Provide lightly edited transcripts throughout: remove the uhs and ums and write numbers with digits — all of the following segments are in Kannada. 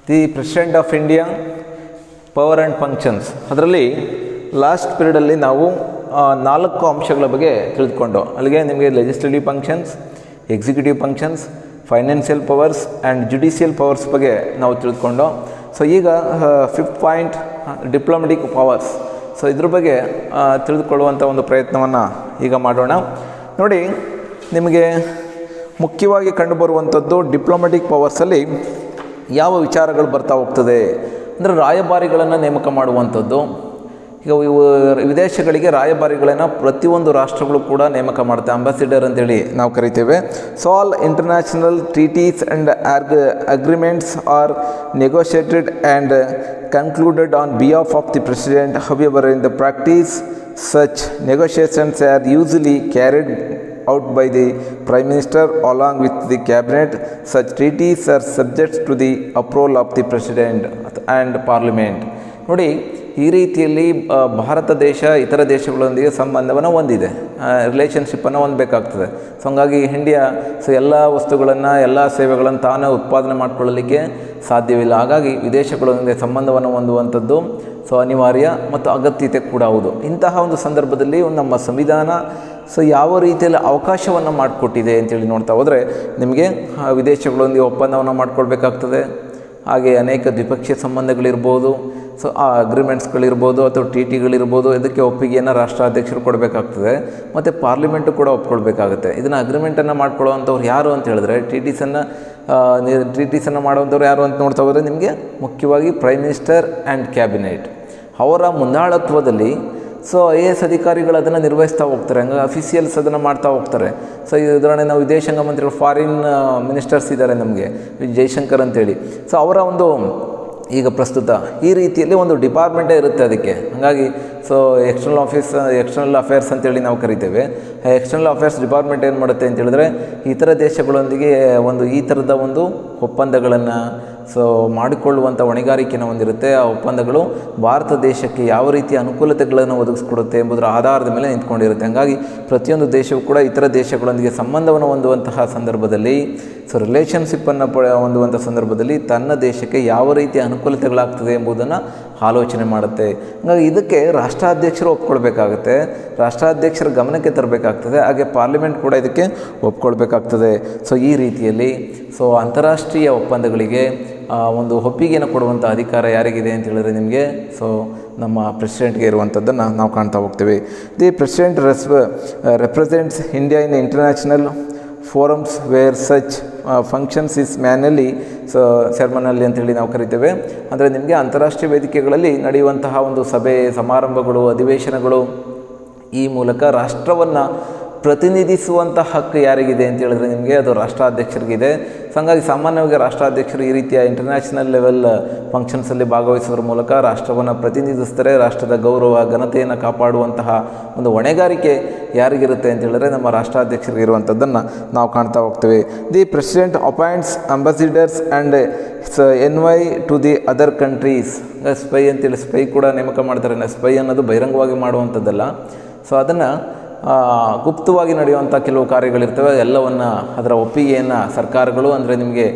The president of India power and functions. ಅದರಲ್ಲಿ ಲಾಸ್ಟ್ ಪೀರಿಯಡಲ್ಲಿ ನಾವು 4 ಅಂಶಗಳ ಬಗ್ಗೆ ತಿಳಿದುಕೊಂಡು, ಅಲ್ಲಿಗೆ ನಿಮಗೆ legislative functions, executive functions, financial powers and judicial powers ಬಗ್ಗೆ ನಾವು ತಿಳಿದುಕೊಂಡು, ಸೊ ಈಗ 5th point diplomatic powers. So ಇದ್ರ ಬಗ್ಗೆ ತಿಳಿದುಕೊಳ್ಳುವಂಥ ಒಂದು ಪ್ರಯತ್ನವನ್ನು ಈಗ ಮಾಡೋಣ. ನೋಡಿ, ನಿಮಗೆ ಮುಖ್ಯವಾಗಿ ಕಂಡುಬರುವಂಥದ್ದು ಡಿಪ್ಲೊಮೆಟಿಕ್ ಪವರ್ಸಲ್ಲಿ ಯಾವ ವಿಚಾರಗಳು ಬರ್ತಾ ಹೋಗ್ತದೆ ಅಂದರೆ ರಾಯಭಾರಿಗಳನ್ನು ನೇಮಕ ಮಾಡುವಂಥದ್ದು. ಈಗ ವಿದೇಶಗಳಿಗೆ ರಾಯಭಾರಿಗಳನ್ನು ಪ್ರತಿಯೊಂದು ರಾಷ್ಟ್ರಗಳು ಕೂಡ ನೇಮಕ ಮಾಡ್ತವೆ, ಅಂಬಾಸಿಡರ್ ಅಂತೇಳಿ ನಾವು ಕರಿತೇವೆ. So all international treaties and agreements are negotiated and concluded on behalf of the president. However in the practice such negotiations are usually carried out by the Prime Minister along with the cabinet. Such treaties are subject to the approval of the President and Parliament. ನೋಡಿ, ಈ ರೀತಿಯಲ್ಲಿ ಭಾರತ ದೇಶ ಇತರ ದೇಶಗಳೊಂದಿಗೆ ಸಂಬಂಧವನ್ನು ಹೊಂದಿದೆ, ರಿಲೇಷನ್ಶಿಪ್ಪನ್ನು ಹೊಂದಬೇಕಾಗ್ತದೆ. ಸೊ ಹಂಗಾಗಿ ಇಂಡಿಯಾ ಎಲ್ಲ ವಸ್ತುಗಳನ್ನು, ಎಲ್ಲ ಸೇವೆಗಳನ್ನು ತಾನೇ ಉತ್ಪಾದನೆ ಮಾಡಿಕೊಳ್ಳಲಿಕ್ಕೆ ಸಾಧ್ಯವಿಲ್ಲ. ಹಾಗಾಗಿ ವಿದೇಶಗಳೊಂದಿಗೆ ಸಂಬಂಧವನ್ನು ಹೊಂದುವಂಥದ್ದು ಅನಿವಾರ್ಯ ಮತ್ತು ಅಗತ್ಯತೆ ಕೂಡ ಹೌದು. ಇಂತಹ ಒಂದು ಸಂದರ್ಭದಲ್ಲಿ ನಮ್ಮ ಸಂವಿಧಾನ ಯಾವ ರೀತಿಯಲ್ಲಿ ಅವಕಾಶವನ್ನು ಮಾಡಿಕೊಟ್ಟಿದೆ ಅಂತೇಳಿ ನೋಡ್ತಾ ಹೋದರೆ, ನಿಮಗೆ ವಿದೇಶಗಳೊಂದಿಗೆ ಒಪ್ಪಂದವನ್ನು ಮಾಡಿಕೊಳ್ಬೇಕಾಗ್ತದೆ. ಹಾಗೆ ಅನೇಕ ದ್ವಿಪಕ್ಷೀಯ ಸಂಬಂಧಗಳಿರ್ಬೋದು, ಸೊ ಆ ಅಗ್ರಿಮೆಂಟ್ಸ್ಗಳಿರ್ಬೋದು ಅಥವಾ ಟಿ ಟಿಗಳಿರ್ಬೋದು, ಇದಕ್ಕೆ ಒಪ್ಪಿಗೆಯನ್ನು ರಾಷ್ಟ್ರಾಧ್ಯಕ್ಷರು ಕೊಡಬೇಕಾಗ್ತದೆ. ಮತ್ತು ಪಾರ್ಲಿಮೆಂಟು ಕೂಡ ಒಪ್ಕೊಳ್ಬೇಕಾಗುತ್ತೆ. ಇದನ್ನು ಅಗ್ರಿಮೆಂಟನ್ನು ಮಾಡ್ಕೊಳ್ಳೋವಂಥವ್ರು ಯಾರು ಅಂತ ಹೇಳಿದ್ರೆ, ಟ್ರೀಟೀಸನ್ನು ಮಾಡುವಂಥವ್ರು ಯಾರು ಅಂತ ನೋಡ್ತಾ ಹೋದರೆ, ನಿಮಗೆ ಮುಖ್ಯವಾಗಿ ಪ್ರೈಮ್ ಮಿನಿಸ್ಟರ್ ಆ್ಯಂಡ್ ಕ್ಯಾಬಿನೆಟ್ ಅವರ ಮುಂದಾಳತ್ವದಲ್ಲಿ IAS ಅಧಿಕಾರಿಗಳು ಅದನ್ನು ನಿರ್ವಹಿಸ್ತಾ ಹೋಗ್ತಾರೆ. ಹಂಗಾಗಿ ಅಫಿಷಿಯಲ್ಸ್ ಅದನ್ನು ಮಾಡ್ತಾ ಹೋಗ್ತಾರೆ. ಸೊ ಉದಾಹರಣೆ ನಾವು ವಿದೇಶಾಂಗ ಮಂತ್ರಿಗಳು, ಫಾರಿನ್ ಮಿನಿಸ್ಟರ್ಸ್ ಇದ್ದಾರೆ ನಮಗೆ, ಜೈಶಂಕರ್ ಅಂತೇಳಿ. ಸೊ ಅವರ ಒಂದು ಈಗ ಪ್ರಸ್ತುತ ಈ ರೀತಿಯಲ್ಲಿ ಒಂದು ಡಿಪಾರ್ಟ್ಮೆಂಟೇ ಇರುತ್ತೆ ಅದಕ್ಕೆ. ಹಾಗಾಗಿ ಎಕ್ಸ್ಟರ್ನಲ್ ಅಫೇರ್ಸ್ ಅಂತೇಳಿ ನಾವು ಕರಿತೇವೆ. ಎಕ್ಸ್ಟರ್ನಲ್ ಅಫೇರ್ಸ್ ಡಿಪಾರ್ಟ್ಮೆಂಟ್ ಏನು ಮಾಡುತ್ತೆ ಅಂತ ಹೇಳಿದ್ರೆ, ಇತರ ದೇಶಗಳೊಂದಿಗೆ ಈ ಥರದ ಒಂದು ಒಪ್ಪಂದಗಳನ್ನು ಮಾಡಿಕೊಳ್ಳುವಂಥ ಹೊಣೆಗಾರಿಕೆಯನ್ನು ಹೊಂದಿರುತ್ತೆ. ಆ ಒಪ್ಪಂದಗಳು ಭಾರತ ದೇಶಕ್ಕೆ ಯಾವ ರೀತಿಯ ಅನುಕೂಲತೆಗಳನ್ನು ಒದಗಿಸ್ಕೊಡುತ್ತೆ ಎಂಬುದರ ಆಧಾರದ ಮೇಲೆ ನಿಂತ್ಕೊಂಡಿರುತ್ತೆ. ಹಾಗಾಗಿ ಪ್ರತಿಯೊಂದು ದೇಶವೂ ಕೂಡ ಇತರ ದೇಶಗಳೊಂದಿಗೆ ಸಂಬಂಧವನ್ನು ಹೊಂದುವಂತಹ ಸಂದರ್ಭದಲ್ಲಿ, ರಿಲೇಷನ್ಶಿಪ್ಪನ್ನು ಹೊಂದುವಂಥ ಸಂದರ್ಭದಲ್ಲಿ ತನ್ನ ದೇಶಕ್ಕೆ ಯಾವ ರೀತಿಯ ಅನುಕೂಲತೆಗಳಾಗ್ತದೆ ಎಂಬುದನ್ನು ಆಲೋಚನೆ ಮಾಡುತ್ತೆ. ಹಾಗಾಗಿ ಇದಕ್ಕೆ ರಾಷ್ಟ್ರಾಧ್ಯಕ್ಷರು ಒಪ್ಕೊಳ್ಬೇಕಾಗುತ್ತೆ, ರಾಷ್ಟ್ರಾಧ್ಯಕ್ಷರ ಗಮನಕ್ಕೆ ತರಬೇಕಾಗ್ತದೆ. ಹಾಗೆ ಪಾರ್ಲಿಮೆಂಟ್ ಕೂಡ ಇದಕ್ಕೆ ಒಪ್ಕೊಳ್ಬೇಕಾಗ್ತದೆ. ಈ ರೀತಿಯಲ್ಲಿ ಅಂತಾರಾಷ್ಟ್ರೀಯ ಒಪ್ಪಂದಗಳಿಗೆ ಒಂದು ಒಪ್ಪಿಗೆಯನ್ನು ಕೊಡುವಂಥ ಅಧಿಕಾರ ಯಾರಿಗಿದೆ ಅಂತ ಹೇಳಿದ್ರೆ, ನಿಮಗೆ ನಮ್ಮ ಪ್ರೆಸಿಡೆಂಟ್ಗೆ ಇರುವಂಥದ್ದನ್ನು ನಾವು ಕಾಣ್ತಾ ಹೋಗ್ತೀವಿ. The president represents India in international forums where such functions is manually ceremonially ಅಂತೇಳಿ ನಾವು ಕರಿತೇವೆ. ಅಂದರೆ ನಿಮಗೆ ಅಂತಾರಾಷ್ಟ್ರೀಯ ವೇದಿಕೆಗಳಲ್ಲಿ ನಡೆಯುವಂತಹ ಒಂದು ಸಭೆ ಸಮಾರಂಭಗಳು, ಅಧಿವೇಶನಗಳು, ಈ ಮೂಲಕ ರಾಷ್ಟ್ರವನ್ನು ಪ್ರತಿನಿಧಿಸುವಂಥ ಹಕ್ಕು ಯಾರಿಗಿದೆ ಅಂತ ಹೇಳಿದ್ರೆ, ನಿಮಗೆ ಅದು ರಾಷ್ಟ್ರಾಧ್ಯಕ್ಷರಿಗಿದೆ. ಹಾಗಾಗಿ ಸಾಮಾನ್ಯವಾಗಿ ರಾಷ್ಟ್ರಾಧ್ಯಕ್ಷರು ಈ ರೀತಿಯ ಇಂಟರ್ನ್ಯಾಷನಲ್ ಲೆವೆಲ್ ಫಂಕ್ಷನ್ಸಲ್ಲಿ ಭಾಗವಹಿಸುವ ಮೂಲಕ ರಾಷ್ಟ್ರವನ್ನು ಪ್ರತಿನಿಧಿಸ್ತಾರೆ. ರಾಷ್ಟ್ರದ ಗೌರವ ಘನತೆಯನ್ನು ಕಾಪಾಡುವಂತಹ ಒಂದು ಹೊಣೆಗಾರಿಕೆ ಯಾರಿಗಿರುತ್ತೆ ಅಂತ ಹೇಳಿದ್ರೆ, ನಮ್ಮ ರಾಷ್ಟ್ರಾಧ್ಯಕ್ಷರಿಗೆ ಇರುವಂಥದ್ದನ್ನು ನಾವು ಕಾಣ್ತಾ ಹೋಗ್ತೇವೆ. The president appoints ambassadors and envoy to the other countries. Spy ಅಂತೇಳಿ ಸ್ಪೈ ಕೂಡ ನೇಮಕ ಮಾಡ್ತಾರೆ. ಸ್ಪೈ ಅನ್ನೋದು ಬಹಿರಂಗವಾಗಿ ಮಾಡುವಂಥದ್ದಲ್ಲ. ಅದನ್ನು ಗುಪ್ತವಾಗಿ ನಡೆಯುವಂಥ ಕೆಲವು ಕಾರ್ಯಗಳಿರ್ತವೆ. ಎಲ್ಲವನ್ನು ಅದರ ಒಪ್ಪಿಗೆಯನ್ನು ಸರ್ಕಾರಗಳು, ಅಂದರೆ ನಿಮಗೆ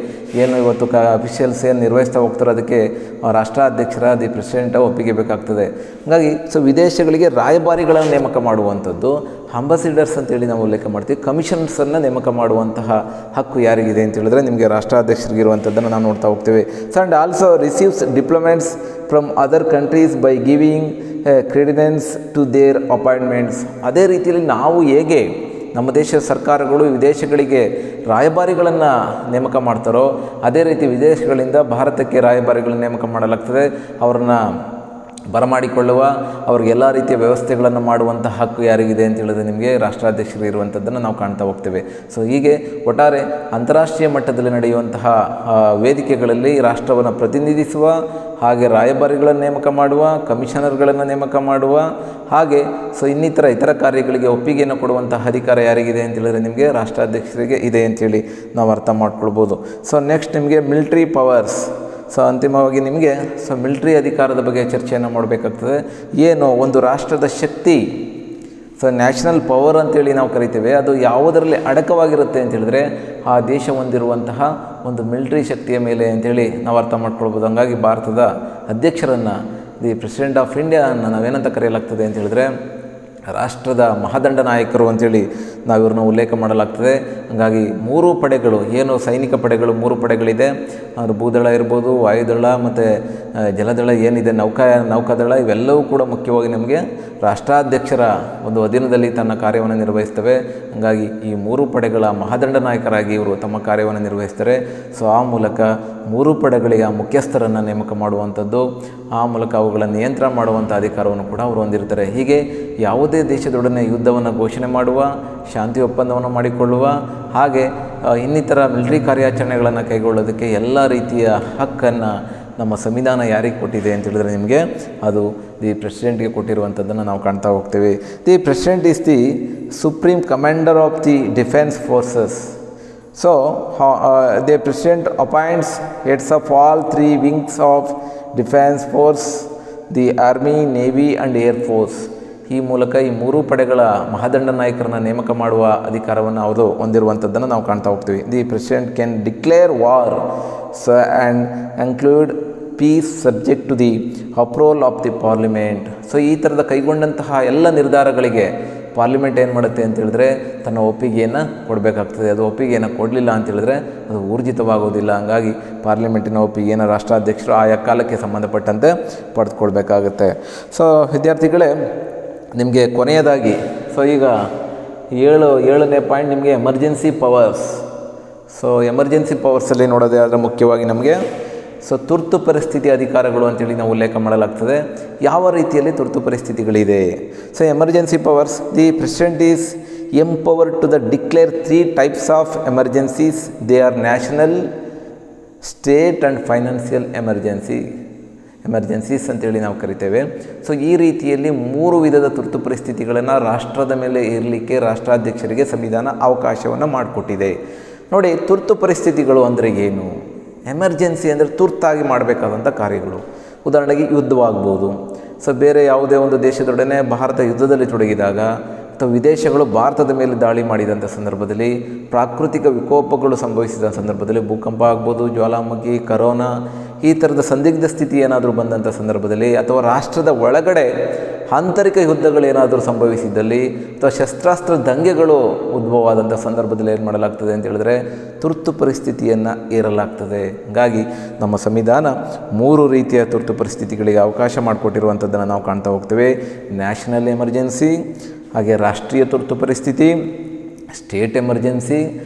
ಏನು ಇವತ್ತು ಅಫಿಷಿಯಲ್ಸ್ ಏನು ನಿರ್ವಹಿಸ್ತಾ ಹೋಗ್ತಾರೋ ಅದಕ್ಕೆ ರಾಷ್ಟ್ರಾಧ್ಯಕ್ಷರ ದಿ ಪ್ರೆಸಿಡೆಂಟ್ ಒಪ್ಪಿಗೆ ಬೇಕಾಗ್ತದೆ. ಹಾಗಾಗಿ ವಿದೇಶಗಳಿಗೆ ರಾಯಭಾರಿಗಳನ್ನು ನೇಮಕ ಮಾಡುವಂಥದ್ದು, ಅಂಬಾಸಿಡರ್ಸ್ ಅಂತೇಳಿ ನಾವು ಉಲ್ಲೇಖ ಮಾಡ್ತೀವಿ. ಕಮಿಷನರ್ಸನ್ನು ನೇಮಕ ಮಾಡುವಂತಹ ಹಕ್ಕು ಯಾರಿಗಿದೆ ಅಂತ ಹೇಳಿದ್ರೆ, ನಿಮಗೆ ರಾಷ್ಟ್ರಾಧ್ಯಕ್ಷರಿಗಿರುವಂಥದ್ದನ್ನು ನಾವು ನೋಡ್ತಾ ಹೋಗ್ತೇವೆ. And also receives diplomats from other countries by giving credence to their appointments. ಅದೇ ರೀತಿಯಲ್ಲಿ ನಾವು ಹೇಗೆ ನಮ್ಮ ದೇಶದ ಸರ್ಕಾರಗಳು ವಿದೇಶಗಳಿಗೆ ರಾಯಭಾರಿಗಳನ್ನು ನೇಮಕ ಮಾಡ್ತಾರೋ, ಅದೇ ರೀತಿ ವಿದೇಶಗಳಿಂದ ಭಾರತಕ್ಕೆ ರಾಯಭಾರಿಗಳನ್ನು ನೇಮಕ ಮಾಡಲಾಗ್ತದೆ. ಅವ್ರನ್ನ ಬರಮಾಡಿಕೊಳ್ಳುವ, ಅವ್ರಿಗೆ ಎಲ್ಲ ರೀತಿಯ ವ್ಯವಸ್ಥೆಗಳನ್ನು ಮಾಡುವಂಥ ಹಕ್ಕು ಯಾರಿಗಿದೆ ಅಂತ ಹೇಳಿದ್ರೆ, ನಿಮಗೆ ರಾಷ್ಟ್ರಾಧ್ಯಕ್ಷರು ಇರುವಂಥದ್ದನ್ನು ನಾವು ಕಾಣ್ತಾ ಹೋಗ್ತೇವೆ. ಹೀಗೆ ಒಟ್ಟಾರೆ ಅಂತಾರಾಷ್ಟ್ರೀಯ ಮಟ್ಟದಲ್ಲಿ ನಡೆಯುವಂತಹ ವೇದಿಕೆಗಳಲ್ಲಿ ರಾಷ್ಟ್ರವನ್ನು ಪ್ರತಿನಿಧಿಸುವ, ಹಾಗೆ ರಾಯಭಾರಿಗಳನ್ನು ನೇಮಕ ಮಾಡುವ, ಕಮಿಷನರ್ಗಳನ್ನು ನೇಮಕ ಮಾಡುವ, ಹಾಗೆ ಇತರ ಕಾರ್ಯಗಳಿಗೆ ಒಪ್ಪಿಗೆಯನ್ನು ಕೊಡುವಂತಹ ಅಧಿಕಾರ ಯಾರಿಗಿದೆ ಅಂತ ಹೇಳಿದ್ರೆ, ನಿಮಗೆ ರಾಷ್ಟ್ರಾಧ್ಯಕ್ಷರಿಗೆ ಇದೆ ಅಂತೇಳಿ ನಾವು ಅರ್ಥ ಮಾಡ್ಕೊಳ್ಬೋದು. ನೆಕ್ಸ್ಟ್ ನಿಮಗೆ ಮಿಲಿಟ್ರಿ ಪವರ್ಸ್. ಅಂತಿಮವಾಗಿ ನಿಮಗೆ ಮಿಲಿಟ್ರಿ ಅಧಿಕಾರದ ಬಗ್ಗೆ ಚರ್ಚೆಯನ್ನು ಮಾಡಬೇಕಾಗ್ತದೆ. ಏನು ಒಂದು ರಾಷ್ಟ್ರದ ಶಕ್ತಿ, ನ್ಯಾಷನಲ್ ಪವರ್ ಅಂತೇಳಿ ನಾವು ಕರಿತೇವೆ, ಅದು ಯಾವುದರಲ್ಲಿ ಅಡಕವಾಗಿರುತ್ತೆ ಅಂತ ಹೇಳಿದ್ರೆ, ಆ ದೇಶ ಹೊಂದಿರುವಂತಹ ಒಂದು ಮಿಲಿಟರಿ ಶಕ್ತಿಯ ಮೇಲೆ ಅಂತೇಳಿ ನಾವು ಅರ್ಥ ಮಾಡ್ಕೊಳ್ಬೋದು. ಹಂಗಾಗಿ ಭಾರತದ ಅಧ್ಯಕ್ಷರನ್ನು ದಿ ಪ್ರೆಸಿಡೆಂಟ್ ಆಫ್ ಇಂಡಿಯಾ ನಾವೇನಂತ ಕರೆಯಲಾಗ್ತದೆ ಅಂತ ಹೇಳಿದ್ರೆ ರಾಷ್ಟ್ರದ ಮಹಾದಂಡ ನಾಯಕರು ಅಂತೇಳಿ ನಾವು ಇವ್ರನ್ನ ಉಲ್ಲೇಖ ಮಾಡಲಾಗ್ತದೆ. ಹಾಗಾಗಿ 3 ಪಡೆಗಳು ಏನು ಸೈನಿಕ ಪಡೆಗಳು 3 ಪಡೆಗಳಿದೆ, ಅದು ಭೂದಳ ಇರ್ಬೋದು, ವಾಯುದಳ ಮತ್ತು ಜಲದಳ ಏನಿದೆ, ನೌಕಾದಳ, ಇವೆಲ್ಲವೂ ಕೂಡ ಮುಖ್ಯವಾಗಿ ನಮಗೆ ರಾಷ್ಟ್ರಾಧ್ಯಕ್ಷರ ಒಂದು ಅಧೀನದಲ್ಲಿ ತನ್ನ ಕಾರ್ಯವನ್ನು ನಿರ್ವಹಿಸ್ತವೆ. ಹಾಗಾಗಿ ಈ 3 ಪಡೆಗಳ ಮಹಾದಂಡ ನಾಯಕರಾಗಿ ಇವರು ತಮ್ಮ ಕಾರ್ಯವನ್ನು ನಿರ್ವಹಿಸ್ತಾರೆ. ಸೊ ಆ ಮೂಲಕ 3 ಪಡೆಗಳಿಗೆ ಮುಖ್ಯಸ್ಥರನ್ನು ನೇಮಕ ಮಾಡುವಂಥದ್ದು, ಆ ಮೂಲಕ ಅವುಗಳ ನಿಯಂತ್ರಣ ಮಾಡುವಂಥ ಅಧಿಕಾರವನ್ನು ಕೂಡ ಅವರು ಹೊಂದಿರ್ತಾರೆ. ಹೀಗೆ ಯಾವುದೇ ದೇಶದೊಡನೆ ಯುದ್ಧವನ್ನು ಘೋಷಣೆ ಮಾಡುವ, ಶಾಂತಿ ಒಪ್ಪಂದವನ್ನು ಮಾಡಿಕೊಳ್ಳುವ, ಹಾಗೆ ಇನ್ನಿತರ ಮಿಲಿಟರಿ ಕಾರ್ಯಾಚರಣೆಗಳನ್ನು ಕೈಗೊಳ್ಳೋದಕ್ಕೆ ಎಲ್ಲ ರೀತಿಯ ಹಕ್ಕನ್ನು ನಮ್ಮ ಸಂವಿಧಾನ ಯಾರಿಗೆ ಕೊಟ್ಟಿದೆ ಅಂತ ಹೇಳಿದ್ರೆ ನಿಮಗೆ ಅದು ದಿ ಪ್ರೆಸಿಡೆಂಟ್ಗೆ ಕೊಟ್ಟಿರುವಂಥದ್ದನ್ನು ನಾವು ಕಾಣ್ತಾ ಹೋಗ್ತೇವೆ. The president is the supreme commander of the defence forces. So the president appoints heads of all 3 wings of defence force, the army, navy and air force. ಈ ಮೂಲಕ ಈ 3 ಪಡೆಗಳ ಮಹಾದಂಡ ನಾಯಕರನ್ನು ನೇಮಕ ಮಾಡುವ ಅಧಿಕಾರವನ್ನು ಅವರು ಹೊಂದಿರುವಂಥದ್ದನ್ನು ನಾವು ಕಾಣ್ತಾ ಹೋಗ್ತೀವಿ. The president can declare war and conclude peace subject to the approval of the parliament. So ಈ ಥರದ ಕೈಗೊಂಡಂತಹ ಎಲ್ಲ ನಿರ್ಧಾರಗಳಿಗೆ ಪಾರ್ಲಿಮೆಂಟ್ ಏನು ಮಾಡುತ್ತೆ ಅಂತ ಹೇಳಿದ್ರೆ ತನ್ನ ಒಪ್ಪಿಗೆಯನ್ನು ಕೊಡಬೇಕಾಗ್ತದೆ. ಅದು ಒಪ್ಪಿಗೆಯನ್ನು ಕೊಡಲಿಲ್ಲ ಅಂತ ಹೇಳಿದ್ರೆ ಅದು ಊರ್ಜಿತವಾಗೋದಿಲ್ಲ. ಹಂಗಾಗಿ ಪಾರ್ಲಿಮೆಂಟಿನ ಒಪ್ಪಿಗೆಯನ್ನು ರಾಷ್ಟ್ರಾಧ್ಯಕ್ಷರು ಆಯಾ ಕಾಲಕ್ಕೆ ಸಂಬಂಧಪಟ್ಟಂತೆ ಪಡೆದುಕೊಳ್ಬೇಕಾಗುತ್ತೆ. ಸೊ ವಿದ್ಯಾರ್ಥಿಗಳೇ, ನಿಮಗೆ ಕೊನೆಯದಾಗಿ ಸೊ ಈಗ 7ನೇ ಪಾಯಿಂಟ್ ನಿಮಗೆ ಎಮರ್ಜೆನ್ಸಿ ಪವರ್ಸ್. ಸೊ ಎಮರ್ಜೆನ್ಸಿ ಪವರ್ಸಲ್ಲಿ ನೋಡೋದೇ ಆದರೆ ಮುಖ್ಯವಾಗಿ ನಮಗೆ ಸೊ ತುರ್ತು ಪರಿಸ್ಥಿತಿ ಅಧಿಕಾರಗಳು ಅಂತೇಳಿ ನಾವು ಉಲ್ಲೇಖ ಮಾಡಲಾಗ್ತದೆ. ಯಾವ ರೀತಿಯಲ್ಲಿ ತುರ್ತು ಪರಿಸ್ಥಿತಿಗಳಿದೆ? So emergency powers, the president is empowered to the declare 3 types of emergencies. They are national, state and financial emergencies ಅಂತೇಳಿ ನಾವು ಕರಿತೇವೆ. ಸೊ ಈ ರೀತಿಯಲ್ಲಿ 3 ವಿಧದ ತುರ್ತು ಪರಿಸ್ಥಿತಿಗಳನ್ನು ರಾಷ್ಟ್ರದ ಮೇಲೆ ಇರಲಿಕ್ಕೆ ರಾಷ್ಟ್ರಾಧ್ಯಕ್ಷರಿಗೆ ಸಂವಿಧಾನ ಅವಕಾಶವನ್ನು ಮಾಡಿಕೊಟ್ಟಿದೆ. ನೋಡಿ, ತುರ್ತು ಪರಿಸ್ಥಿತಿಗಳು ಅಂದರೆ ಏನು? ಎಮರ್ಜೆನ್ಸಿ ಅಂದರೆ ತುರ್ತಾಗಿ ಮಾಡಬೇಕಾದಂಥ ಕಾರ್ಯಗಳು. ಉದಾಹರಣೆಗೆ ಯುದ್ಧವಾಗ್ಬೋದು. ಸೊ ಬೇರೆ ಯಾವುದೇ ಒಂದು ದೇಶದೊಡನೆ ಭಾರತ ಯುದ್ಧದಲ್ಲಿ ತೊಡಗಿದಾಗ ಅಥವಾ ವಿದೇಶಗಳು ಭಾರತದ ಮೇಲೆ ದಾಳಿ ಮಾಡಿದಂಥ ಸಂದರ್ಭದಲ್ಲಿ, ಪ್ರಾಕೃತಿಕ ವಿಕೋಪಗಳು ಸಂಭವಿಸಿದ ಸಂದರ್ಭದಲ್ಲಿ, ಭೂಕಂಪ ಆಗ್ಬೋದು, ಜ್ವಾಲಾಮುಖಿ, ಕರೋನಾ, ಈ ಥರದ ಸಂದಿಗ್ಧ ಸ್ಥಿತಿ ಏನಾದರೂ ಬಂದಂಥ ಸಂದರ್ಭದಲ್ಲಿ, ಅಥವಾ ರಾಷ್ಟ್ರದ ಒಳಗಡೆ ಆಂತರಿಕ ಯುದ್ಧಗಳೇನಾದರೂ ಸಂಭವಿಸಿದ್ದಲ್ಲಿ, ಅಥವಾ ಶಸ್ತ್ರಾಸ್ತ್ರ ದಂಗೆಗಳು ಉದ್ಭವವಾದಂಥ ಸಂದರ್ಭದಲ್ಲಿ ಏನು ಮಾಡಲಾಗ್ತದೆ ಅಂತ ಹೇಳಿದ್ರೆ ತುರ್ತು ಪರಿಸ್ಥಿತಿಯನ್ನು ಏರಲಾಗ್ತದೆ. ಹಾಗಾಗಿ ನಮ್ಮ ಸಂವಿಧಾನ 3 ರೀತಿಯ ತುರ್ತು ಪರಿಸ್ಥಿತಿಗಳಿಗೆ ಅವಕಾಶ ಮಾಡಿಕೊಟ್ಟಿರುವಂಥದ್ದನ್ನು ನಾವು ಕಾಣ್ತಾ ಹೋಗ್ತೇವೆ. ನ್ಯಾಷನಲ್ ಎಮರ್ಜೆನ್ಸಿ, ಹಾಗೆ ರಾಷ್ಟ್ರೀಯ ತುರ್ತು ಪರಿಸ್ಥಿತಿ, ಸ್ಟೇಟ್ ಎಮರ್ಜೆನ್ಸಿ,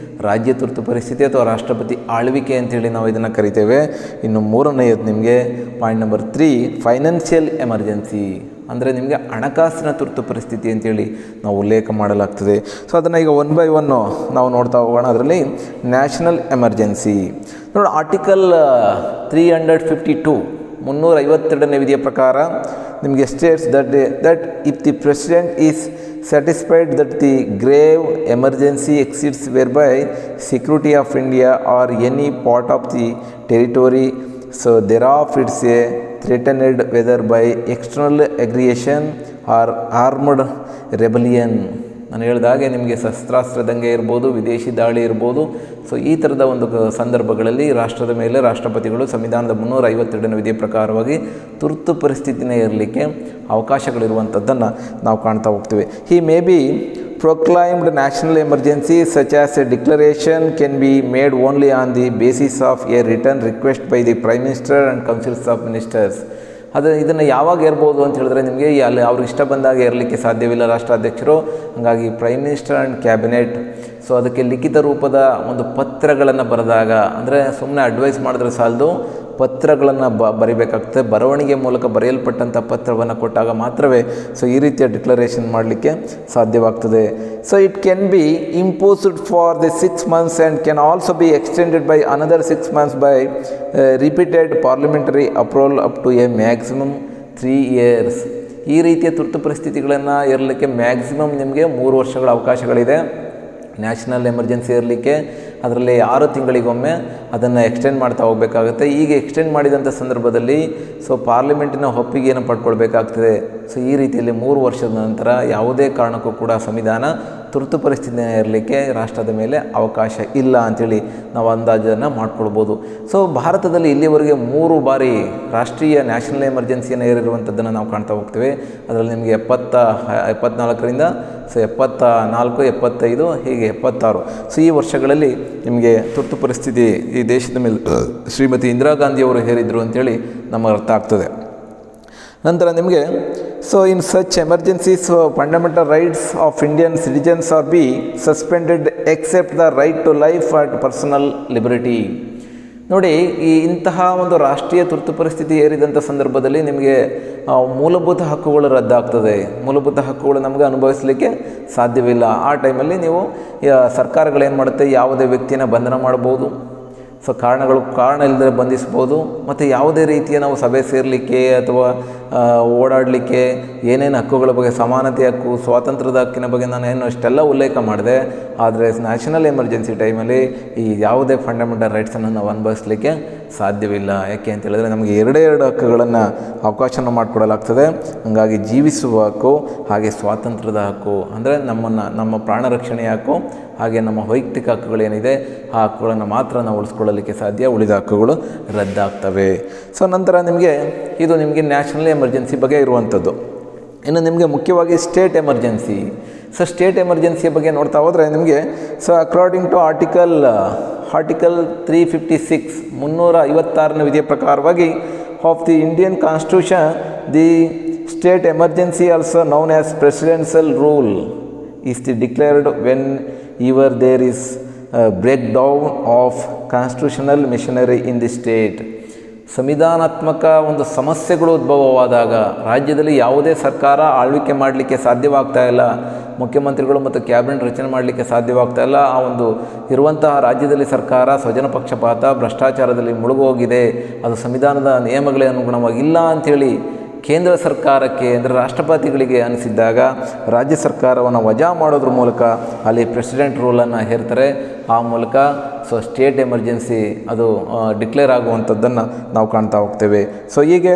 ರಾಜ್ಯ ತುರ್ತು ಪರಿಸ್ಥಿತಿ ಅಥವಾ ರಾಷ್ಟ್ರಪತಿ ಆಳ್ವಿಕೆ ಅಂತೇಳಿ ನಾವು ಇದನ್ನು ಕರಿತೇವೆ. ಇನ್ನು 3ನೇದು ನಿಮಗೆ ಪಾಯಿಂಟ್ ನಂಬರ್ 3 ಫೈನಾನ್ಷಿಯಲ್ ಎಮರ್ಜೆನ್ಸಿ, ಅಂದರೆ ನಿಮಗೆ ಹಣಕಾಸಿನ ತುರ್ತು ಪರಿಸ್ಥಿತಿ ಅಂತೇಳಿ ನಾವು ಉಲ್ಲೇಖ ಮಾಡಲಾಗ್ತದೆ. ಸೊ ಅದನ್ನು ಈಗ 1 by 1 ನಾವು ನೋಡ್ತಾ ಹೋಗೋಣ. ಅದರಲ್ಲಿ ನ್ಯಾಷನಲ್ ಎಮರ್ಜೆನ್ಸಿ ನೋಡಿ, ಆರ್ಟಿಕಲ್ 352 352ನೇ ವಿಧಿಯ ಪ್ರಕಾರ ನಿಮಗೆ States that if the president is satisfied that the grave emergency exceeds whereby security of India or any part of the territory so thereof it's a threatened whether by external aggression or armed rebellion. ನಾನು ಹೇಳಿದಾಗೆ ನಿಮಗೆ ಶಸ್ತ್ರಾಸ್ತ್ರ ದಂಗೆ ಇರ್ಬೋದು, ವಿದೇಶಿ ದಾಳಿ ಇರ್ಬೋದು. ಸೊ ಈ ಥರದ ಒಂದು ಸಂದರ್ಭಗಳಲ್ಲಿ ರಾಷ್ಟ್ರದ ಮೇಲೆ ರಾಷ್ಟ್ರಪತಿಗಳು ಸಂವಿಧಾನದ 352ನೇ ವಿಧಿಯ ಪ್ರಕಾರವಾಗಿ ತುರ್ತು ಪರಿಸ್ಥಿತಿನ ಇರಲಿಕ್ಕೆ ಅವಕಾಶಗಳಿರುವಂಥದ್ದನ್ನು ನಾವು ಕಾಣ್ತಾ ಹೋಗ್ತೀವಿ. He may be proclaimed national emergency such as a declaration can be made only on the basis of a written request by the Prime Minister and Councils of Ministers. ಇದನ್ನು ಯಾವಾಗ ಇರ್ಬೋದು ಅಂತ ಹೇಳಿದ್ರೆ ನಿಮಗೆ ಅಲ್ಲಿ ಅವ್ರಿಗೆ ಇಷ್ಟ ಬಂದಾಗ ಇರಲಿಕ್ಕೆ ಸಾಧ್ಯವಿಲ್ಲ ರಾಷ್ಟ್ರಾಧ್ಯಕ್ಷರು. ಹಾಗಾಗಿ prime minister and cabinet so ಅದಕ್ಕೆ ಲಿಖಿತ ರೂಪದ ಒಂದು ಪತ್ರಗಳನ್ನು ಬರೆದಾಗ, ಅಂದರೆ ಸುಮ್ಮನೆ ಅಡ್ವೈಸ್ ಮಾಡಿದ್ರೆ ಸಾಲದು, ಪತ್ರಗಳನ್ನು ಬರಿಬೇಕಾಗ್ತದೆ. ಬರವಣಿಗೆ ಮೂಲಕ ಬರೆಯಲ್ಪಟ್ಟಂಥ ಪತ್ರವನ್ನು ಕೊಟ್ಟಾಗ ಮಾತ್ರವೇ ಸೊ ಈ ರೀತಿಯ ಡಿಕ್ಲರೇಷನ್ ಮಾಡಲಿಕ್ಕೆ ಸಾಧ್ಯವಾಗ್ತದೆ. So it can be imposed for the 6 months and can also be extended by another 6 months by repeated parliamentary approval up to a maximum 3 years. ಈ ರೀತಿಯ ತುರ್ತು ಪರಿಸ್ಥಿತಿಗಳನ್ನು ಇರಲಿಕ್ಕೆ ಮ್ಯಾಕ್ಸಿಮಮ್ ನಿಮಗೆ 3 ವರ್ಷಗಳ ಅವಕಾಶಗಳಿದೆ. ನ್ಯಾಷನಲ್ ಎಮರ್ಜೆನ್ಸಿ ಇರಲಿಕ್ಕೆ ಅದರಲ್ಲಿ 6 ತಿಂಗಳಿಗೊಮ್ಮೆ ಅದನ್ನು ಎಕ್ಸ್ಟೆಂಡ್ ಮಾಡ್ತಾ ಹೋಗಬೇಕಾಗುತ್ತೆ. ಈಗ ಎಕ್ಸ್ಟೆಂಡ್ ಮಾಡಿದಂಥ ಸಂದರ್ಭದಲ್ಲಿ ಸೊ ಪಾರ್ಲಿಮೆಂಟಿನ ಒಪ್ಪಿಗೆಯನ್ನು ಪಡ್ಕೊಳ್ಬೇಕಾಗ್ತದೆ. ಸೊ ಈ ರೀತಿಯಲ್ಲಿ 3 ವರ್ಷದ ನಂತರ ಯಾವುದೇ ಕಾರಣಕ್ಕೂ ಕೂಡ ಸಂವಿಧಾನ ತುರ್ತು ಪರಿಸ್ಥಿತಿ ಇರಲಿಕ್ಕೆ ರಾಷ್ಟ್ರದ ಮೇಲೆ ಅವಕಾಶ ಇಲ್ಲ ಅಂಥೇಳಿ ನಾವು ಅಂದಾಜನ್ನು ಮಾಡ್ಕೊಳ್ಬೋದು. ಸೊ ಭಾರತದಲ್ಲಿ ಇಲ್ಲಿವರೆಗೆ 3 ಬಾರಿ ರಾಷ್ಟ್ರೀಯ ನ್ಯಾಷನಲ್ ಎಮರ್ಜೆನ್ಸಿಯನ್ನು ಏರಿರುವಂಥದ್ದನ್ನು ನಾವು ಕಾಣ್ತಾ ಹೋಗ್ತೇವೆ. ಅದರಲ್ಲಿ ನಿಮಗೆ 74ರಿಂದ 74, 75 ಹೀಗೆ 76. ಸೊ ಈ ವರ್ಷಗಳಲ್ಲಿ ನಿಮಗೆ ತುರ್ತು ಪರಿಸ್ಥಿತಿ ಈ ದೇಶದ ಮೇಲೆ ಶ್ರೀಮತಿ ಇಂದಿರಾ ಗಾಂಧಿಯವರು ಹೇರಿದ್ರು ಅಂಥೇಳಿ ನಮಗೆ ಅರ್ಥ ಆಗ್ತದೆ. ನಂತರ ನಿಮಗೆ so in such emergencies fundamental rights of Indian citizens are be suspended except the right to life and personal liberty. ನೋಡಿ, ಇಂತಹ ಒಂದು ರಾಷ್ಟ್ರೀಯ ತುರ್ತು ಪರಿಸ್ಥಿತಿ ಏರಿದಂಥ ಸಂದರ್ಭದಲ್ಲಿ ನಿಮಗೆ ಮೂಲಭೂತ ಹಕ್ಕುಗಳು ರದ್ದಾಗ್ತದೆ. ಮೂಲಭೂತ ಹಕ್ಕುಗಳು ನಮಗೆ ಅನುಭವಿಸಲಿಕ್ಕೆ ಸಾಧ್ಯವಿಲ್ಲ. ಆ ಟೈಮಲ್ಲಿ ನೀವು ಸರ್ಕಾರಗಳೇನು ಮಾಡುತ್ತೆ, ಯಾವುದೇ ವ್ಯಕ್ತಿನ ಬಂಧನ ಮಾಡ್ಬೋದು. ಸೊ ಕಾರಣ ಇಲ್ಲದೆ ಬಂಧಿಸ್ಬೋದು. ಮತ್ತು ಯಾವುದೇ ರೀತಿಯ ನಾವು ಸಭೆ ಸೇರಲಿಕ್ಕೆ ಅಥವಾ ಓಡಾಡಲಿಕ್ಕೆ ಏನೇನು ಹಕ್ಕುಗಳ ಬಗ್ಗೆ, ಸಮಾನತೆ ಹಕ್ಕು, ಸ್ವಾತಂತ್ರ್ಯದ ಹಕ್ಕಿನ ಬಗ್ಗೆ ನಾನು ಏನು ಅಷ್ಟೆಲ್ಲ ಉಲ್ಲೇಖ ಮಾಡಿದೆ. ಆದರೆ ನ್ಯಾಷನಲ್ ಎಮರ್ಜೆನ್ಸಿ ಟೈಮಲ್ಲಿ ಈ ಯಾವುದೇ ಫಂಡಮೆಂಟಲ್ ರೈಟ್ಸನ್ನು ನಾವು ಅನುಭವಿಸಲಿಕ್ಕೆ ಸಾಧ್ಯವಿಲ್ಲ. ಯಾಕೆ ಅಂತ ಹೇಳಿದ್ರೆ ನಮಗೆ ಎರಡೇ ಹಕ್ಕುಗಳನ್ನು ಅವಕಾಶನ ಮಾಡಿಕೊಡಲಾಗ್ತದೆ. ಹಾಗಾಗಿ ಜೀವಿಸುವ ಹಕ್ಕು, ಹಾಗೆ ಸ್ವಾತಂತ್ರ್ಯದ ಹಕ್ಕು, ಅಂದರೆ ನಮ್ಮ ಪ್ರಾಣ ರಕ್ಷಣೆಯ ಹಕ್ಕು, ಹಾಗೆ ನಮ್ಮ ವೈಯಕ್ತಿಕ ಹಕ್ಕುಗಳೇನಿದೆ ಆ ಹಕ್ಕುಗಳನ್ನು ಮಾತ್ರ ನಾವು ಉಳಿಸ್ಕೊಳ್ಳಲಿಕ್ಕೆ ಸಾಧ್ಯ. ಉಳಿದ ಹಕ್ಕುಗಳು ರದ್ದಾಗ್ತವೆ. ಸೊ ನಂತರ ಇದು ನಿಮಗೆ ನ್ಯಾಷನಲ್ ಎಮರ್ಜೆನ್ಸಿ ಬಗ್ಗೆ ಇರುವಂಥದ್ದು. ಇನ್ನು ನಿಮಗೆ ಮುಖ್ಯವಾಗಿ ಸ್ಟೇಟ್ ಎಮರ್ಜೆನ್ಸಿ. ಸೊ ಸ್ಟೇಟ್ ಎಮರ್ಜೆನ್ಸಿಯ ಬಗ್ಗೆ ನೋಡ್ತಾ ಹೋದರೆ ನಿಮಗೆ ಸೊ ಅಕಾರ್ಡಿಂಗ್ ಟು ಆರ್ಟಿಕಲ್ 356 356ನೇ ವಿಧಿಯ ಪ್ರಕಾರವಾಗಿ of the Indian constitution, the state emergency also known as presidential rule is declared whenever there is a breakdown of constitutional machinery in the state. ಸಂವಿಧಾನಾತ್ಮಕ ಒಂದು ಸಮಸ್ಯೆಗಳು ಉದ್ಭವವಾದಾಗ, ರಾಜ್ಯದಲ್ಲಿ ಯಾವುದೇ ಸರ್ಕಾರ ಆಳ್ವಿಕೆ ಮಾಡಲಿಕ್ಕೆ ಸಾಧ್ಯವಾಗ್ತಾ ಇಲ್ಲ, ಮುಖ್ಯಮಂತ್ರಿಗಳು ಮತ್ತು ಕ್ಯಾಬಿನೆಟ್ ರಚನೆ ಮಾಡಲಿಕ್ಕೆ ಸಾಧ್ಯವಾಗ್ತಾ ಇಲ್ಲ, ಆ ಒಂದು ಇರುವಂತಹ ರಾಜ್ಯದಲ್ಲಿ ಸರ್ಕಾರ ಸ್ವಜನ ಪಕ್ಷಪಾತ, ಭ್ರಷ್ಟಾಚಾರದಲ್ಲಿ ಮುಳುಗೋಗಿದೆ, ಅದು ಸಂವಿಧಾನದ ನಿಯಮಗಳೇ ಅನುಗುಣವಾಗಿಲ್ಲ ಅಂಥೇಳಿ ಕೇಂದ್ರ ಸರ್ಕಾರಕ್ಕೆ, ಅಂದರೆ ರಾಷ್ಟ್ರಪತಿಗಳಿಗೆ ಅನಿಸಿದ್ದಾಗ ರಾಜ್ಯ ಸರ್ಕಾರವನ್ನು ವಜಾ ಮಾಡೋದ್ರ ಮೂಲಕ ಅಲ್ಲಿ ಪ್ರೆಸಿಡೆಂಟ್ ರೂಲನ್ನು ಹೇರ್ತಾರೆ. ಆ ಮೂಲಕ ಸೊ ಸ್ಟೇಟ್ ಎಮರ್ಜೆನ್ಸಿ ಅದು ಡಿಕ್ಲೇರ್ ಆಗುವಂಥದ್ದನ್ನು ನಾವು ಕಾಣ್ತಾ ಹೋಗ್ತೇವೆ. ಸೊ ಹೀಗೆ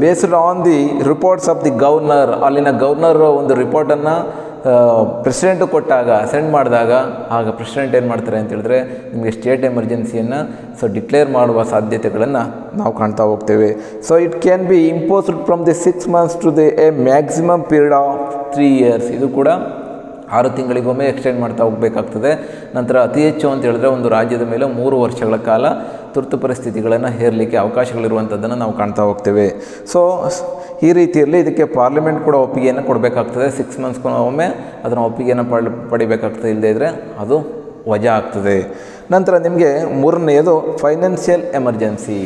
based on the reports of the governor, ಅಲ್ಲಿನ ಗವರ್ನರ್ ಒಂದು ರಿಪೋರ್ಟನ್ನು ಪ್ರೆಸಿಡೆಂಟು ಕೊಟ್ಟಾಗ, ಸೆಂಡ್ ಮಾಡಿದಾಗ, ಆಗ ಪ್ರೆಸಿಡೆಂಟ್ ಏನು ಮಾಡ್ತಾರೆ ಅಂತ ಹೇಳಿದ್ರೆ ನಿಮಗೆ ಸ್ಟೇಟ್ ಎಮರ್ಜೆನ್ಸಿಯನ್ನು ಡಿಕ್ಲೇರ್ ಮಾಡುವ ಸಾಧ್ಯತೆಗಳನ್ನು ನಾವು ಕಾಣ್ತಾ ಹೋಗ್ತೇವೆ. So it can be imposed from the 6 months to the a maximum period of 3 years. ಇದು ಕೂಡ 6 ತಿಂಗಳಿಗೊಮ್ಮೆ ಎಕ್ಸ್ಟೆಂಡ್ ಮಾಡ್ತಾ ಹೋಗಬೇಕಾಗ್ತದೆ. ನಂತರ ಅತಿ ಹೆಚ್ಚು ಅಂತ ಹೇಳಿದ್ರೆ ಒಂದು ರಾಜ್ಯದ ಮೇಲೆ 3 ವರ್ಷಗಳ ಕಾಲ ತುರ್ತು ಪರಿಸ್ಥಿತಿಗಳನ್ನು ಹೇರಲಿಕ್ಕೆ ಅವಕಾಶಗಳಿರುವಂಥದ್ದನ್ನು ನಾವು ಕಾಣ್ತಾ ಹೋಗ್ತೇವೆ. ಸೊ ಈ ರೀತಿಯಲ್ಲಿ ಇದಕ್ಕೆ ಪಾರ್ಲಿಮೆಂಟ್ ಕೂಡ ಒಪ್ಪಿಗೆಯನ್ನು ಕೊಡಬೇಕಾಗ್ತದೆ. 6 monthsಗೊಮ್ಮೆ ಅದನ್ನು ಒಪ್ಪಿಗೆಯನ್ನು ಪಡಿಬೇಕಾಗ್ತದೆ. ಇಲ್ಲದೇ ಇದ್ದರೆ ಅದು ವಜಾ ಆಗ್ತದೆ. ನಂತರ ನಿಮಗೆ 3ನೇದು ಫೈನಾನ್ಷಿಯಲ್ ಎಮರ್ಜೆನ್ಸಿ,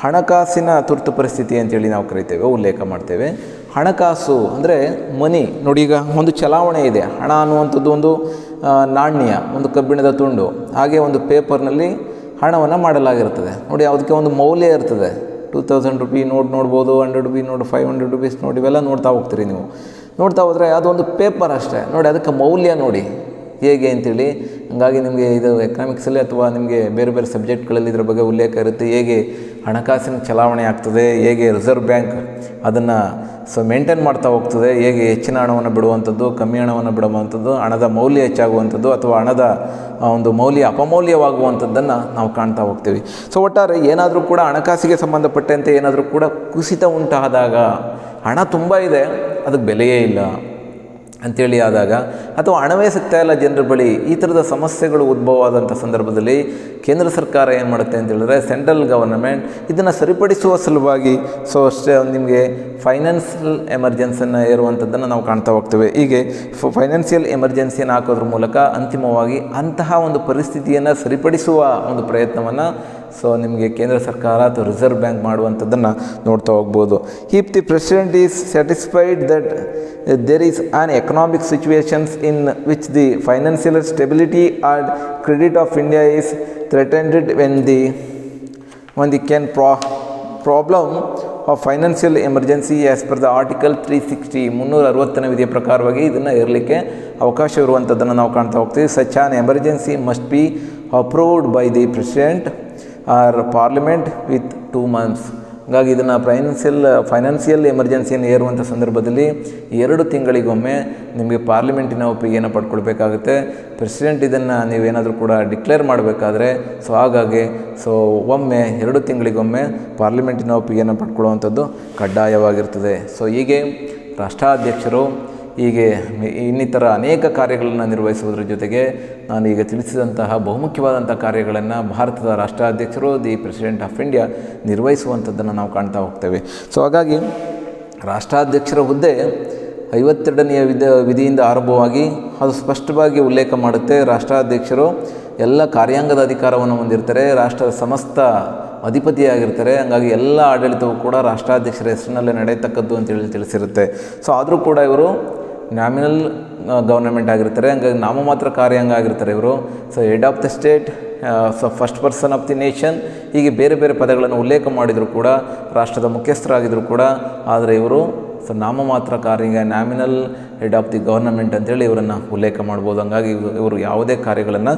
ಹಣಕಾಸಿನ ತುರ್ತು ಪರಿಸ್ಥಿತಿ ಅಂತೇಳಿ ನಾವು ಕರಿತೇವೆ, ಉಲ್ಲೇಖ ಮಾಡ್ತೇವೆ. ಹಣಕಾಸು ಅಂದರೆ ಮನಿ. ನೋಡಿ, ಈಗ ಒಂದು ಚಲಾವಣೆ ಇದೆ. ಹಣ ಅನ್ನುವಂಥದ್ದು ಒಂದು ನಾಣ್ಯ, ಒಂದು ಕಬ್ಬಿಣದ ತುಂಡು, ಹಾಗೆ ಒಂದು ಪೇಪರ್ನಲ್ಲಿ ಹಣವನ್ನು ಮಾಡಲಾಗಿರ್ತದೆ. ನೋಡಿ, ಅದಕ್ಕೆ ಒಂದು ಮೌಲ್ಯ ಇರ್ತದೆ. 2000 ರೂಪಿ ನೋಟ್ ನೋಡ್ಬೋದು, 100 ರೂಪಿ ನೋಟ್, 500 ರೂಪೀಸ್ ನೋಡಿ, ಇವೆಲ್ಲ ನೋಡ್ತಾ ಹೋಗ್ತೀರಿ ನೀವು. ನೋಡ್ತಾ ಹೋದರೆ ಅದೊಂದು ಪೇಪರ್ ಅಷ್ಟೇ. ನೋಡಿ, ಅದಕ್ಕೆ ಮೌಲ್ಯ ನೋಡಿ ಹೇಗೆ ಅಂತೇಳಿ. ಹಾಗಾಗಿ ನಿಮಗೆ ಇದು ಎಕನಾಮಿಕ್ಸಲ್ಲಿ ಅಥವಾ ನಿಮಗೆ ಬೇರೆ ಬೇರೆ ಸಬ್ಜೆಕ್ಟ್ಗಳಲ್ಲಿ ಇದರ ಬಗ್ಗೆ ಉಲ್ಲೇಖ ಇರುತ್ತೆ. ಹೇಗೆ ಹಣಕಾಸಿನ ಚಲಾವಣೆ ಆಗ್ತದೆ, ಹೇಗೆ ರಿಸರ್ವ್ ಬ್ಯಾಂಕ್ ಅದನ್ನು ಮೇಂಟೈನ್ ಮಾಡ್ತಾ ಹೋಗ್ತದೆ, ಹೇಗೆ ಹೆಚ್ಚಿನ ಹಣವನ್ನು ಬಿಡುವಂಥದ್ದು, ಕಮ್ಮಿ ಹಣವನ್ನು ಬಿಡುವಂಥದ್ದು, ಹಣದ ಮೌಲ್ಯ ಹೆಚ್ಚಾಗುವಂಥದ್ದು ಅಥವಾ ಹಣದ ಒಂದು ಮೌಲ್ಯ ಅಪಮೌಲ್ಯವಾಗುವಂಥದ್ದನ್ನು ನಾವು ಕಾಣ್ತಾ ಹೋಗ್ತೀವಿ. ಸೊ ಒಟ್ಟಾರೆ ಏನಾದರೂ ಕೂಡ ಹಣಕಾಸಿಗೆ ಸಂಬಂಧಪಟ್ಟಂತೆ ಏನಾದರೂ ಕೂಡ ಕುಸಿತ ಉಂಟಾದಾಗ, ಹಣ ತುಂಬ ಇದೆ ಅದಕ್ಕೆ ಬೆಲೆಯೇ ಇಲ್ಲ ಅಂಥೇಳಿ ಆದಾಗ, ಅಥವಾ ಹಣವೇ ಸಿಗ್ತಾ ಇಲ್ಲ ಜನರ ಬಳಿ, ಈ ಥರದ ಸಮಸ್ಯೆಗಳು ಉದ್ಭವವಾದಂಥ ಸಂದರ್ಭದಲ್ಲಿ ಕೇಂದ್ರ ಸರ್ಕಾರ ಏನು ಮಾಡುತ್ತೆ ಅಂತ ಹೇಳಿದ್ರೆ, ಸೆಂಟ್ರಲ್ ಗವರ್ನಮೆಂಟ್ ಇದನ್ನು ಸರಿಪಡಿಸುವ ಸಲುವಾಗಿ ನಿಮಗೆ ಫೈನಾನ್ಷಿಯಲ್ ಎಮರ್ಜೆನ್ಸಿಯನ್ನು ಏರುವಂಥದ್ದನ್ನು ನಾವು ಕಾಣ್ತಾ ಹೋಗ್ತೇವೆ. ಹೀಗೆ ಫೈನಾನ್ಷಿಯಲ್ ಎಮರ್ಜೆನ್ಸಿಯನ್ನು ಹಾಕೋದ್ರ ಮೂಲಕ ಅಂತಿಮವಾಗಿ ಅಂತಹ ಒಂದು ಪರಿಸ್ಥಿತಿಯನ್ನು ಸರಿಪಡಿಸುವ ಒಂದು ಪ್ರಯತ್ನವನ್ನು ನಿಮಗೆ ಕೇಂದ್ರ ಸರ್ಕಾರ ಅಥವಾ ರಿಸರ್ವ್ ಬ್ಯಾಂಕ್ ಮಾಡುವಂಥದ್ದನ್ನು ನೋಡ್ತಾ ಹೋಗ್ಬೋದು. If the president is satisfied that there is an economic situations in which the financial stability and credit of India is threatened when the problem of financial emergency as per the article 360 360ನೇ ವಿಧಿಯ ಪ್ರಕಾರವಾಗಿ ಇದನ್ನು ಇರಲಿಕ್ಕೆ ಅವಕಾಶವಿರುವಂಥದ್ದನ್ನು ನಾವು ಕಾಣ್ತಾ ಹೋಗ್ತೀವಿ. Such an emergency must be approved by the president or parliament with 2 months. ಹಾಗಾಗಿ ಇದನ್ನು ಫೈನಾನ್ಷಿಯಲ್ ಎಮರ್ಜೆನ್ಸಿಯನ್ನು ಏರುವಂಥ ಸಂದರ್ಭದಲ್ಲಿ 2 ತಿಂಗಳಿಗೊಮ್ಮೆ ನಿಮಗೆ ಪಾರ್ಲಿಮೆಂಟಿನ ಒಪ್ಪಿಗೆಯನ್ನು ಪಡ್ಕೊಳ್ಬೇಕಾಗುತ್ತೆ. ಪ್ರೆಸಿಡೆಂಟ್ ಇದನ್ನು ನೀವೇನಾದರೂ ಕೂಡ ಡಿಕ್ಲೇರ್ ಮಾಡಬೇಕಾದ್ರೆ ಹಾಗಾಗಿ ಒಮ್ಮೆ 2 ತಿಂಗಳಿಗೊಮ್ಮೆ ಪಾರ್ಲಿಮೆಂಟಿನ ಒಪ್ಪಿಗೆಯನ್ನು ಪಡ್ಕೊಳ್ಳುವಂಥದ್ದು ಕಡ್ಡಾಯವಾಗಿರ್ತದೆ. ಹೀಗೆ ರಾಷ್ಟ್ರಾಧ್ಯಕ್ಷರು ಹೀಗೆ ಇನ್ನಿತರ ಅನೇಕ ಕಾರ್ಯಗಳನ್ನು ನಿರ್ವಹಿಸುವುದರ ಜೊತೆಗೆ ನಾನು ಈಗ ತಿಳಿಸಿದಂತಹ ಬಹುಮುಖ್ಯವಾದಂಥ ಕಾರ್ಯಗಳನ್ನು ಭಾರತದ ರಾಷ್ಟ್ರಾಧ್ಯಕ್ಷರು ದಿ ಪ್ರೆಸಿಡೆಂಟ್ ಆಫ್ ಇಂಡಿಯಾ ನಿರ್ವಹಿಸುವಂಥದ್ದನ್ನು ನಾವು ಕಾಣ್ತಾ ಹೋಗ್ತೇವೆ. ಹಾಗಾಗಿ ರಾಷ್ಟ್ರಾಧ್ಯಕ್ಷರ ಹುದ್ದೆ 52ನೇ ವಿಧಿಯಿಂದ ಆರಂಭವಾಗಿ ಅದು ಸ್ಪಷ್ಟವಾಗಿ ಉಲ್ಲೇಖ ಮಾಡುತ್ತೆ. ರಾಷ್ಟ್ರಾಧ್ಯಕ್ಷರು ಎಲ್ಲ ಕಾರ್ಯಾಂಗದ ಅಧಿಕಾರವನ್ನು ಹೊಂದಿರ್ತಾರೆ, ರಾಷ್ಟ್ರದ ಸಮಸ್ತ ಅಧಿಪತಿಯಾಗಿರ್ತಾರೆ. ಹಾಗಾಗಿ ಎಲ್ಲ ಆಡಳಿತವು ಕೂಡ ರಾಷ್ಟ್ರಾಧ್ಯಕ್ಷರ ಹೆಸರಿನಲ್ಲೇ ನಡೆಯತಕ್ಕದ್ದು ಅಂತೇಳಿ ತಿಳಿಸಿರುತ್ತೆ. ಆದರೂ ಕೂಡ ಇವರು ನ್ಯಾಮಿನಲ್ ಗವರ್ನಮೆಂಟ್ ಆಗಿರ್ತಾರೆ, ಹಂಗಾಗಿ ನಾಮಮಾತ್ರ ಕಾರ್ಯಾಂಗ ಆಗಿರ್ತಾರೆ ಇವರು. Head of the state, first person of the nation, ಹೀಗೆ ಬೇರೆ ಬೇರೆ ಪದಗಳನ್ನು ಉಲ್ಲೇಖ ಮಾಡಿದರೂ ಕೂಡ ರಾಷ್ಟ್ರದ ಮುಖ್ಯಸ್ಥರಾಗಿದ್ದರೂ ಕೂಡ ಆದರೆ ಇವರು ನಾಮಮಾತ್ರ ಕಾರ್ಯ, ನ್ಯಾಮಿನಲ್ ಹೆಡ್ ಆಫ್ ದಿ ಗವರ್ನಮೆಂಟ್ ಅಂತೇಳಿ ಇವರನ್ನು ಉಲ್ಲೇಖ ಮಾಡ್ಬೋದು. ಹಂಗಾಗಿ ಇವರು ಯಾವುದೇ ಕಾರ್ಯಗಳನ್ನು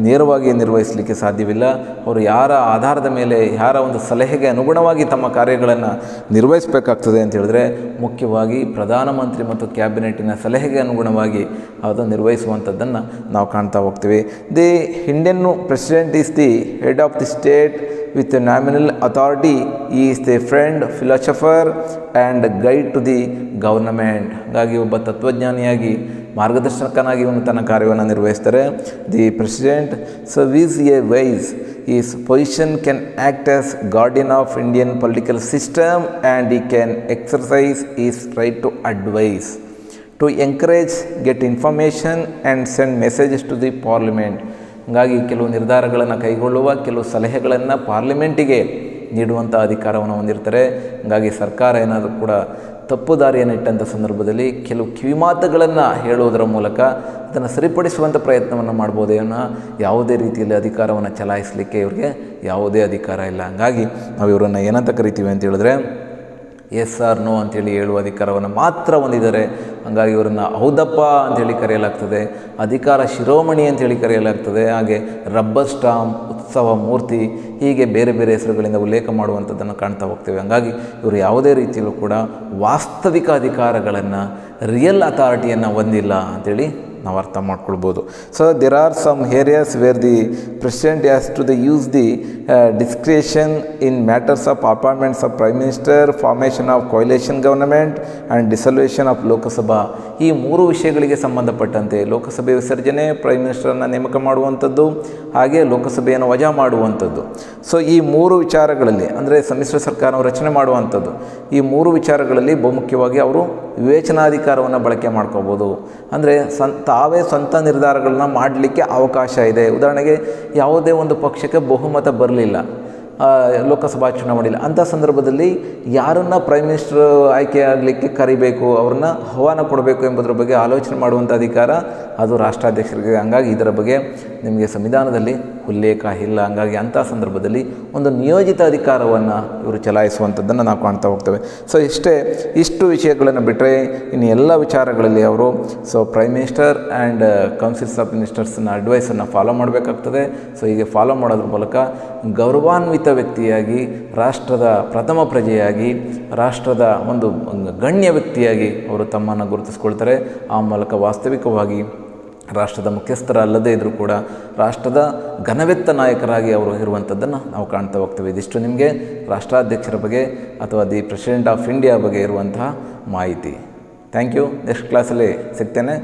ನೇರವಾಗಿ ನಿರ್ವಹಿಸಲಿಕ್ಕೆ ಸಾಧ್ಯವಿಲ್ಲ. ಅವರು ಯಾರ ಆಧಾರದ ಮೇಲೆ, ಯಾರ ಒಂದು ಸಲಹೆಗೆ ಅನುಗುಣವಾಗಿ ತಮ್ಮ ಕಾರ್ಯಗಳನ್ನು ನಿರ್ವಹಿಸಬೇಕಾಗ್ತದೆ ಅಂತ ಹೇಳಿದ್ರೆ ಮುಖ್ಯವಾಗಿ ಪ್ರಧಾನಮಂತ್ರಿ ಮತ್ತು ಕ್ಯಾಬಿನೆಟ್ಟಿನ ಸಲಹೆಗೆ ಅನುಗುಣವಾಗಿ ಅದನ್ನು ನಿರ್ವಹಿಸುವಂಥದ್ದನ್ನು ನಾವು ಕಾಣ್ತಾ ಹೋಗ್ತೀವಿ. The Indian president is the head of the state with a nominal authority. He is the friend, philosopher and guide to the government. ಹಾಗಾಗಿ ಒಬ್ಬ ತತ್ವಜ್ಞಾನಿಯಾಗಿ ಮಾರ್ಗದರ್ಶಕನಾಗಿ ಇವನು ತನ್ನ ಕಾರ್ಯವನ್ನು ನಿರ್ವಹಿಸ್ತಾರೆ. The president is a wise. His position can act as guardian of Indian political system and he can exercise his right to advise, to encourage, get information and send messages to the parliament. ಹಾಗಾಗಿ ಕೆಲವು ನಿರ್ಧಾರಗಳನ್ನು ಕೈಗೊಳ್ಳುವ, ಕೆಲವು ಸಲಹೆಗಳನ್ನು ಪಾರ್ಲಿಮೆಂಟಿಗೆ ನೀಡುವಂಥ ಅಧಿಕಾರವನ್ನು ಹೊಂದಿರ್ತಾರೆ. ಹಾಗಾಗಿ ಸರ್ಕಾರ ಏನಾದರೂ ಕೂಡ ತಪ್ಪು ದಾರಿಯನ್ನು ಇಟ್ಟಂಥ ಸಂದರ್ಭದಲ್ಲಿ ಕೆಲವು ಕಿವಿಮಾತುಗಳನ್ನು ಹೇಳುವುದರ ಮೂಲಕ ಅದನ್ನು ಸರಿಪಡಿಸುವಂಥ ಪ್ರಯತ್ನವನ್ನು ಮಾಡ್ಬೋದೇ ಅನ್ನೋ ಯಾವುದೇ ರೀತಿಯಲ್ಲಿ ಅಧಿಕಾರವನ್ನು ಚಲಾಯಿಸಲಿಕ್ಕೆ ಇವ್ರಿಗೆ ಯಾವುದೇ ಅಧಿಕಾರ ಇಲ್ಲ. ಹಾಗಾಗಿ ನಾವು ಇವರನ್ನು ಏನಂತ ಕರಿತೀವಿ ಅಂತ ಹೇಳಿದ್ರೆ ಎಸ್ ಆರ್ ನೋ ಅಂಥೇಳಿ ಹೇಳುವ ಅಧಿಕಾರವನ್ನು ಮಾತ್ರ ಹೊಂದಿದ್ದಾರೆ. ಹಾಗಾಗಿ ಇವರನ್ನು ಹೌದಪ್ಪ ಅಂಥೇಳಿ ಕರೆಯಲಾಗ್ತದೆ, ಅಧಿಕಾರ ಶಿರೋಮಣಿ ಅಂಥೇಳಿ ಕರೆಯಲಾಗ್ತದೆ, ಹಾಗೆ ರಬ್ಬರ್ ಸ್ಟಾಂಪ್, ಉತ್ಸವ ಮೂರ್ತಿ, ಹೀಗೆ ಬೇರೆ ಬೇರೆ ಹೆಸರುಗಳಿಂದ ಉಲ್ಲೇಖ ಮಾಡುವಂಥದ್ದನ್ನು ಕಾಣ್ತಾ ಹೋಗ್ತೇವೆ. ಹಾಗಾಗಿ ಇವರು ಯಾವುದೇ ರೀತಿಯಲ್ಲೂ ಕೂಡ ವಾಸ್ತವಿಕ ಅಧಿಕಾರಗಳನ್ನು, ರಿಯಲ್ ಅಥಾರಿಟಿಯನ್ನು ಹೊಂದಿಲ್ಲ ಅಂಥೇಳಿ ನಾವು ಅರ್ಥ ಮಾಡ್ಕೊಳ್ಬೋದು. There are some areas where the president has to use the discretion in matters of appointments of prime minister, formation of coalition government and dissolution of Lok Sabha. ಈ 3 ವಿಷಯಗಳಿಗೆ ಸಂಬಂಧಪಟ್ಟಂತೆ ಲೋಕಸಭೆ ವಿಸರ್ಜನೆ, ಪ್ರೈಮ್ ಮಿನಿಸ್ಟರನ್ನು ನೇಮಕ ಮಾಡುವಂಥದ್ದು, ಹಾಗೆ ಲೋಕಸಭೆಯನ್ನು ವಜಾ ಮಾಡುವಂಥದ್ದು. ಈ 3 ವಿಚಾರಗಳಲ್ಲಿ ಅಂದರೆ ಸಮ್ಮಿಶ್ರ ಸರ್ಕಾರವನ್ನು ರಚನೆ ಮಾಡುವಂಥದ್ದು, ಈ 3 ವಿಚಾರಗಳಲ್ಲಿ ಬಹುಮುಖ್ಯವಾಗಿ ಅವರು ವಿವೇಚನಾಧಿಕಾರವನ್ನು ಬಳಕೆ ಮಾಡ್ಕೋಬೋದು. ಅಂದರೆ ತಾವೇ ಸ್ವಂತ ನಿರ್ಧಾರಗಳನ್ನ ಮಾಡಲಿಕ್ಕೆ ಅವಕಾಶ ಇದೆ. ಉದಾಹರಣೆಗೆ ಯಾವುದೇ ಒಂದು ಪಕ್ಷಕ್ಕೆ ಬಹುಮತ ಬರಲಿಲ್ಲ ಲೋಕಸಭಾ ಚುನಾವಣೆಯಲ್ಲಿ, ಅಂಥ ಸಂದರ್ಭದಲ್ಲಿ ಯಾರನ್ನು ಪ್ರೈಮ್ ಮಿನಿಸ್ಟರ್ ಆಯ್ಕೆ ಆಗಲಿಕ್ಕೆ ಕರಿಬೇಕು, ಅವ್ರನ್ನ ಆಹ್ವಾನ ಕೊಡಬೇಕು ಎಂಬುದರ ಬಗ್ಗೆ ಆಲೋಚನೆ ಮಾಡುವಂಥ ಅಧಿಕಾರ ಅದು ರಾಷ್ಟ್ರಾಧ್ಯಕ್ಷರಿಗೆ. ಹಂಗಾಗಿ ಇದರ ಬಗ್ಗೆ ನಿಮಗೆ ಸಂವಿಧಾನದಲ್ಲಿ ಉಲ್ಲೇಖ ಇಲ್ಲ. ಹಂಗಾಗಿ ಅಂಥ ಸಂದರ್ಭದಲ್ಲಿ ಒಂದು ನಿಯೋಜಿತ ಅಧಿಕಾರವನ್ನು ಇವರು ಚಲಾಯಿಸುವಂಥದ್ದನ್ನು ನಾವು ಕಾಣ್ತಾ ಹೋಗ್ತೇವೆ. ಇಷ್ಟು ವಿಷಯಗಳನ್ನು ಬಿಟ್ಟರೆ ಇನ್ನು ಎಲ್ಲ ವಿಚಾರಗಳಲ್ಲಿ ಅವರು prime minister and councils of ಮಿನಿಸ್ಟರ್ಸ್ನ ಅಡ್ವೈಸನ್ನು ಫಾಲೋ ಮಾಡಬೇಕಾಗ್ತದೆ. ಹೀಗೆ ಫಾಲೋ ಮಾಡೋದ್ರ ಮೂಲಕ ಗೌರವಾನ್ವಿತ ವ್ಯಕ್ತಿಯಾಗಿ, ರಾಷ್ಟ್ರದ ಪ್ರಥಮ ಪ್ರಜೆಯಾಗಿ, ರಾಷ್ಟ್ರದ ಒಂದು ಗಣ್ಯ ವ್ಯಕ್ತಿಯಾಗಿ ಅವರು ತಮ್ಮನ್ನು ಗುರುತಿಸ್ಕೊಳ್ತಾರೆ. ಆ ಮೂಲಕ ವಾಸ್ತವಿಕವಾಗಿ ರಾಷ್ಟ್ರದ ಮುಖ್ಯಸ್ಥರಲ್ಲದೇ ಇದ್ದರೂ ಕೂಡ ರಾಷ್ಟ್ರದ ಘನವೆತ್ತ ನಾಯಕರಾಗಿ ಅವರು ಇರುವಂಥದ್ದನ್ನು ನಾವು ಕಾಣ್ತಾ ಹೋಗ್ತೇವೆ. ಇದಿಷ್ಟು ನಿಮಗೆ ರಾಷ್ಟ್ರಾಧ್ಯಕ್ಷರ ಬಗ್ಗೆ ಅಥವಾ ದಿ ಪ್ರೆಸಿಡೆಂಟ್ ಆಫ್ ಇಂಡಿಯಾ ಬಗ್ಗೆ ಇರುವಂತಹ ಮಾಹಿತಿ. Thank you. ನೆಕ್ಸ್ಟ್ ಕ್ಲಾಸಲ್ಲಿ ಸಿಗ್ತೇನೆ.